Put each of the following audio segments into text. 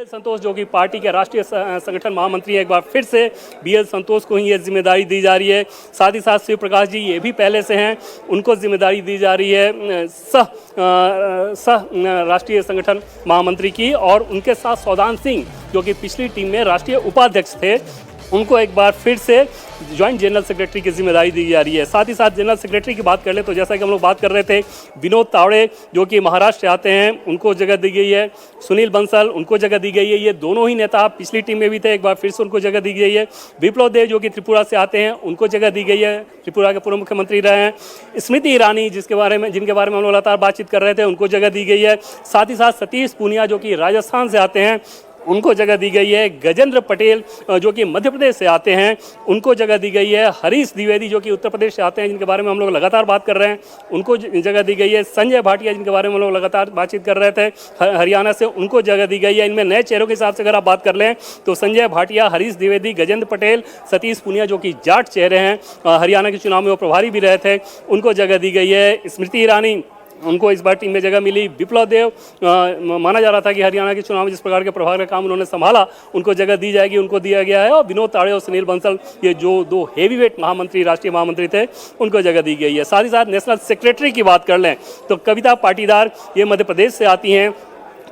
संतोष जो कि पार्टी के राष्ट्रीय संगठन महामंत्री हैं, एक बार फिर से बीएल संतोष को ही ये जिम्मेदारी दी जा रही है। साथ ही साथ शिव प्रकाश जी ये भी पहले से हैं, उनको जिम्मेदारी दी जा रही है सह राष्ट्रीय संगठन महामंत्री की। और उनके साथ सौदान सिंह जो कि पिछली टीम में राष्ट्रीय उपाध्यक्ष थे, उनको एक बार फिर से ज्वाइंट जनरल सेक्रेटरी की जिम्मेदारी दी जा रही है। साथ ही साथ जनरल सेक्रेटरी की बात कर ले तो जैसा कि हम लोग बात कर रहे थे, विनोद तावड़े जो कि महाराष्ट्र से आते हैं, उनको जगह दी गई है। सुनील बंसल, उनको जगह दी गई है। ये दोनों ही नेता पिछली टीम में भी थे, एक बार फिर से उनको जगह दी गई है। विप्लव देव जो कि त्रिपुरा से आते हैं, उनको जगह दी गई है, त्रिपुरा के पूर्व मुख्यमंत्री रहे हैं। स्मृति ईरानी जिनके बारे में हम लोग लगातार बातचीत कर रहे थे, उनको जगह दी गई है। साथ ही साथ सतीश पूनिया जो कि राजस्थान से आते हैं, उनको जगह दी गई है। गजेंद्र पटेल जो कि मध्य प्रदेश से आते हैं, उनको जगह दी गई है। हरीश द्विवेदी जो कि उत्तर प्रदेश से आते हैं, जिनके बारे में हम लोग लगातार बात कर रहे हैं, उनको जगह दी गई है। संजय भाटिया जिनके बारे में हम लोग लगातार बातचीत कर रहे थे हरियाणा से, उनको जगह दी गई है। इनमें नए चेहरों के हिसाब से अगर आप बात कर लें तो संजय भाटिया, हरीश द्विवेदी, गजेंद्र पटेल, सतीश पूनिया जो कि जाट चेहरे हैं, हरियाणा के चुनाव में वो प्रभारी भी रहे थे, उनको जगह दी गई है। स्मृति ईरानी, उनको इस बार टीम में जगह मिली। विप्लव देव माना जा रहा था कि हरियाणा के चुनाव में जिस प्रकार के प्रभाव का काम उन्होंने संभाला, उनको जगह दी जाएगी, उनको दिया गया है। और विनोद तावड़े और सुनील बंसल, ये जो दो हेवीवेट महामंत्री, राष्ट्रीय महामंत्री थे, उनको जगह दी गई है। साथ ही साथ नेशनल सेक्रेटरी की बात कर लें तो कविता पाटीदार ये मध्य प्रदेश से आती हैं।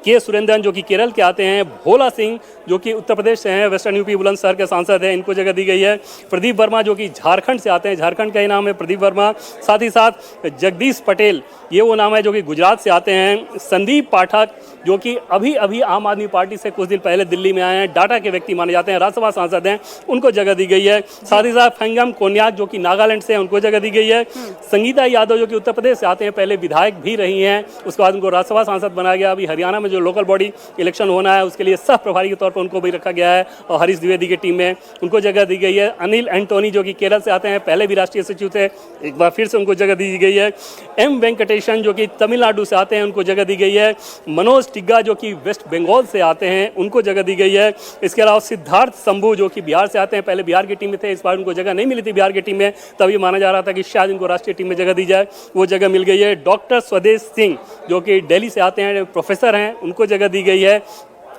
के सुरेंद्रन जो कि केरल के आते हैं। भोला सिंह जो कि उत्तर प्रदेश से हैं, वेस्टर्न यूपी बुलंदशहर के सांसद हैं, इनको जगह दी गई है। प्रदीप वर्मा जो कि झारखंड से आते हैं, झारखंड का ही नाम है प्रदीप वर्मा। साथ ही साथ जगदीश पटेल, ये वो नाम है जो कि गुजरात से आते हैं। संदीप पाठक जो कि अभी अभी आम आदमी पार्टी से कुछ दिन पहले दिल्ली में आए हैं, डाटा के व्यक्ति माने जाते हैं, राज्यसभा सांसद हैं, उनको जगह दी गई है। साथ ही साथ फंगम कोन्याक जो कि नागालैंड से हैं, उनको जगह दी गई है। संगीता यादव जो कि उत्तर प्रदेश से आते हैं, पहले विधायक भी रही हैं, उसके बाद उनको राज्यसभा सांसद बनाया गया। अभी हरियाणा में जो लोकल बॉडी इलेक्शन होना है उसके लिए सह प्रभारी के तौर पर उनको भी रखा गया है, और हरीश द्विवेदी की टीम में उनको जगह दी गई है। अनिल एंटोनी जो कि केरल से आते हैं, पहले भी राष्ट्रीय सचिव थे, एक बार फिर से उनको जगह दी गई है। एम वेंकटेशन जो कि तमिलनाडु से आते हैं, उनको जगह दी गई है। मनोज टिग्गा जो कि वेस्ट बंगाल से आते हैं, उनको जगह दी गई है। इसके अलावा सिद्धार्थ शंभू जो कि बिहार से आते हैं, पहले बिहार की टीम में थे, इस बार उनको जगह नहीं मिली थी बिहार की टीम में, तभी माना जा रहा था कि शायद इनको राष्ट्रीय टीम में जगह दी जाए, वो जगह मिल गई है। डॉक्टर स्वदेश सिंह जो कि दिल्ली से आते हैं, प्रोफेसर हैं, उनको जगह दी गई है,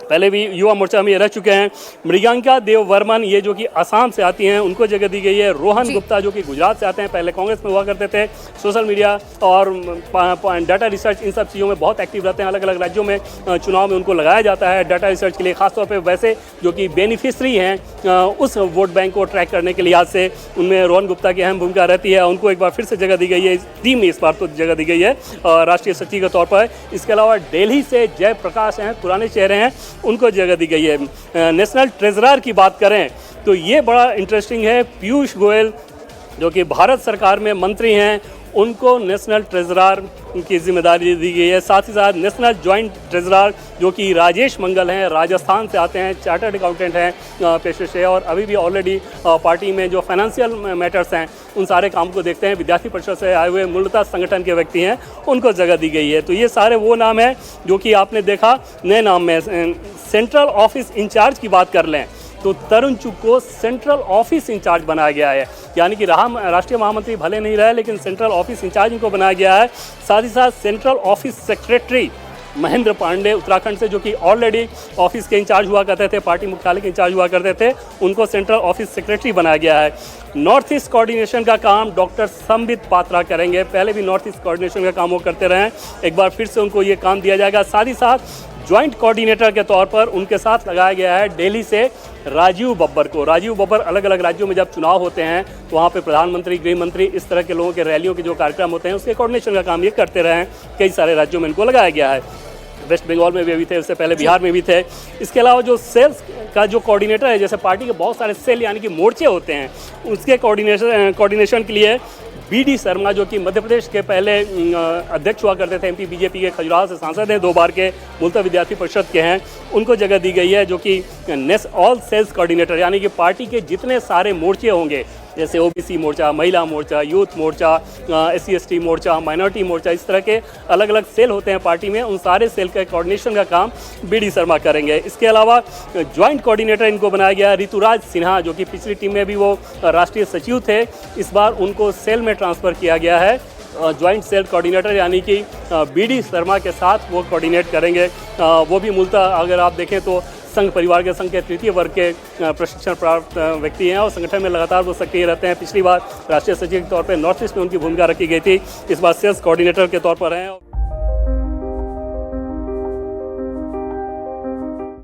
पहले भी युवा मोर्चा में रह चुके हैं। मृगांका देव वर्मन ये जो कि असम से आती हैं, उनको जगह दी गई है। रोहन गुप्ता जो कि गुजरात से आते हैं, पहले कांग्रेस में हुआ करते थे, सोशल मीडिया और डाटा रिसर्च इन सब चीज़ों में बहुत एक्टिव रहते हैं, अलग अलग राज्यों में चुनाव में उनको लगाया जाता है डाटा रिसर्च के लिए, खासतौर पर वैसे जो कि बेनिफिशरी हैं उस वोट बैंक को ट्रैक करने के लिहाज से उनमें रोहन गुप्ता की अहम भूमिका रहती है, उनको एक बार फिर से जगह दी गई है टीम में, इस बार तो जगह दी गई है राष्ट्रीय सचिव के तौर पर। इसके अलावा दिल्ली से जयप्रकाश हैं, पुराने चेहरे हैं, उनको जगह दी गई है। नेशनल ट्रेजरर की बात करें तो ये बड़ा इंटरेस्टिंग है, पीयूष गोयल जो कि भारत सरकार में मंत्री हैं, उनको नेशनल ट्रेजरर की जिम्मेदारी दी गई है। साथ ही साथ नेशनल जॉइंट ट्रेजरर जो कि राजेश मंगल हैं, राजस्थान से आते हैं, चार्टर्ड अकाउंटेंट हैं पेशे से, और अभी भी ऑलरेडी पार्टी में जो फाइनेंशियल मैटर्स हैं उन सारे काम को देखते हैं, विद्यार्थी परिषद से आए हुए मूलतः संगठन के व्यक्ति हैं, उनको जगह दी गई है। तो ये सारे वो नाम हैं जो कि आपने देखा नए नाम में। सेंट्रल ऑफिस इंचार्ज की बात कर लें तो तरुण चुग को सेंट्रल ऑफिस इंचार्ज बनाया गया है, यानी कि राष्ट्रीय महामंत्री भले नहीं रहे लेकिन सेंट्रल ऑफिस इंचार्ज इनको बनाया गया है। साथ ही साथ central office secretary Mahendra Pandey Uttarakhand से, जो कि ऑलरेडी ऑफिस के इंचार्ज हुआ करते थे, पार्टी मुख्यालय के इंचार्ज हुआ करते थे, उनको सेंट्रल ऑफिस सेक्रेटरी बनाया गया है। नॉर्थ ईस्ट कोऑर्डिनेशन का काम डॉक्टर संबित पात्रा करेंगे, पहले भी नॉर्थ ईस्ट कोऑर्डिनेशन का काम वो करते रहे, एक बार फिर से उनको ये काम दिया जाएगा। साथ ही साथ ज्वाइंट कोऑर्डिनेटर के तौर पर उनके साथ लगाया गया है दिल्ली से राजीव बब्बर को। राजीव बब्बर अलग अलग राज्यों में जब चुनाव होते हैं तो वहाँ पे प्रधानमंत्री, गृह मंत्री, इस तरह के लोगों के रैलियों के जो कार्यक्रम होते हैं उसके कोऑर्डिनेशन का काम ये करते रहे हैं, कई सारे राज्यों में इनको लगाया गया है। वेस्ट बंगाल में भी थे, उससे पहले बिहार में भी थे। इसके अलावा जो सेल्स का जो कोऑर्डिनेटर है, जैसे पार्टी के बहुत सारे सेल यानी कि मोर्चे होते हैं, उसके कोऑर्डिनेशन के लिए बीडी शर्मा जो कि मध्य प्रदेश के पहले अध्यक्ष हुआ करते थे, एमपी बीजेपी के, खजुराहो से सांसद हैं 2 बार के, मूलतः विद्यार्थी परिषद के हैं, उनको जगह दी गई है, जो कि ऑल सेल्स कोऑर्डिनेटर, यानी कि पार्टी के जितने सारे मोर्चे होंगे, जैसे ओबीसी मोर्चा, महिला मोर्चा, यूथ मोर्चा, SC/ST मोर्चा, माइनॉरिटी मोर्चा, इस तरह के अलग अलग सेल होते हैं पार्टी में, उन सारे सेल का कोऑर्डिनेशन का काम बीडी शर्मा करेंगे। इसके अलावा ज्वाइंट कोऑर्डिनेटर इनको बनाया गया ऋतुराज सिन्हा, जो कि पिछली टीम में भी वो राष्ट्रीय सचिव थे, इस बार उनको सेल में ट्रांसफ़र किया गया है, ज्वाइंट सेल कोऑर्डिनेटर, यानी कि बीडी शर्मा के साथ वो कोऑर्डिनेट करेंगे। वो भी मूलतः अगर आप देखें तो संघ परिवार के संघ के तृतीय वर्ग के प्रशिक्षण प्राप्त व्यक्ति हैं और संगठन में लगातार वो सक्रिय रहते हैं। पिछली बार राष्ट्रीय सचिव के तौर पर नॉर्थ ईस्ट में उनकी भूमिका रखी गई थी, इस बार सेल्स कोऑर्डिनेटर के तौर पर हैं।